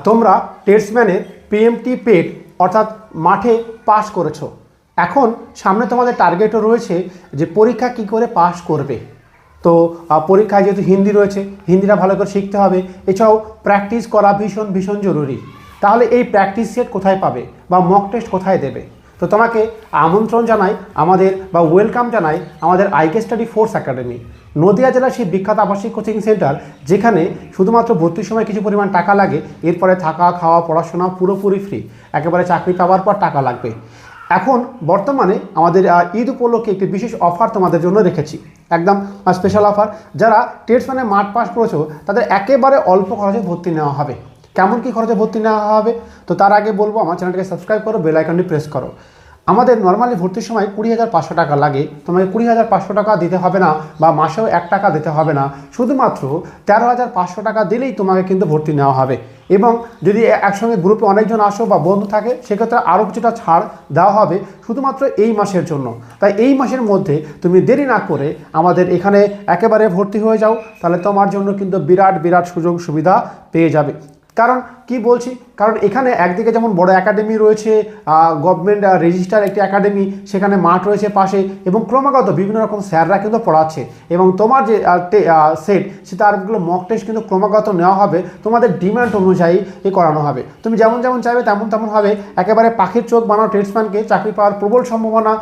তোমরা টেস্টম্যানের PMT paid অর্থাৎ মাঠে পাস করেছো। এখন সামনে তোমাদের টার্গেটও রয়েছে যে পরীক্ষা কি করে পাস করবে। তো পরীক্ষায় যেহেতু হিন্দি রয়েছে, হিন্দিটা ভালো করে শিখতে হবে। এছাড়াও প্র্যাকটিস করা ভীষণ ভীষণ জরুরি। তাহলে এই প্র্যাকটিস সেট কোথায় পাবে বা মক টেস্ট কোথায় দেবে? তো তোমাকে আমন্ত্রণ জানাই আমাদের বা ওয়েলকাম জানাই আমাদের IK study force academy, Nadia জেলার সেই বিখ্যাত আবাসিক কোচিং সেন্টার, যেখানে শুধুমাত্র ভর্তির সময় কিছু পরিমাণ টাকা লাগে, এরপরে থাকা খাওয়া পড়াশোনা পুরোপুরি ফ্রি। একেবারে চাকরি পাওয়ার পর টাকা লাগবে। এখন বর্তমানে আমাদের ঈদ উপলক্ষে একটি বিশেষ অফার তোমাদের জন্য রেখেছি, একদম স্পেশাল অফার। যারা টেস্টম্যানে মাঠ পাস করেছো তাদের একেবারে অল্প খরচে ভর্তি নেওয়া হবে। কেমন কি খরচে ভর্তি নেওয়া হবে? তো তার আগে বলবো আমার চ্যানেলটাকে সাবস্ক্রাইব করো, বেল আইকনটি প্রেস করো। আমাদের নর্মালি ভর্তির সময় 20,500 টাকা লাগে। তোমাকে 20,500 টাকা দিতে হবে না, বা মাসেও 1 টাকা দিতে হবে না। শুধুমাত্র 13,500 টাকা দিলেই তোমাকে কিন্তু ভর্তি নেওয়া হবে। এবং যদি একসঙ্গে গ্রুপে অনেকজন আসো বা বন্ধু থাকে, সেক্ষেত্রে আরও কিছুটা ছাড় দেওয়া হবে শুধুমাত্র এই মাসের জন্য। তাই এই মাসের মধ্যে তুমি দেরি না করে আমাদের এখানে একেবারে ভর্তি হয়ে যাও, তাহলে তোমার জন্য কিন্তু বিরাট বিরাট সুযোগ সুবিধা পেয়ে যাবে। কারণ কি বলছি, কারণ এখানে একদিকে যেমন বড় একাডেমি রয়েছে, গভর্নমেন্ট রেজিস্টার একটি একাডেমি, সেখানে মাঠ রয়েছে পাশে, এবং ক্রমাগত বিভিন্ন রকম স্যাররা কিন্তু পড়াচ্ছে। এবং তোমার যে সেট, সে তারগুলো মক টেস্ট কিন্তু ক্রমাগত নেওয়া হবে, তোমাদের ডিমান্ড অনুযায়ী করানো হবে। তুমি যেমন যেমন চাইবে তেমন তেমন হবে। একেবারে পাখির চোখ বানাও টেস্টম্যানকে চাকরি পাওয়ার প্রবল সম্ভাবনা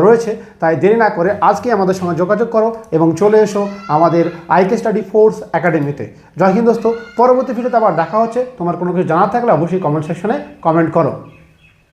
রয়েছে। তাই দেরি না করে আজকে আমাদের সঙ্গে যোগাযোগ করো এবং চলে এসো আমাদের আইকে স্টাডি ফোর্স একাডেমিতে। জয় হিন্দ দোস্ত, পরবর্তী ভিডিওতে আবার দেখা হচ্ছে। তোমার কোনো কিছু জানার থাকলে অবশ্যই কমেন্ট সেকশনে কমেন্ট করো।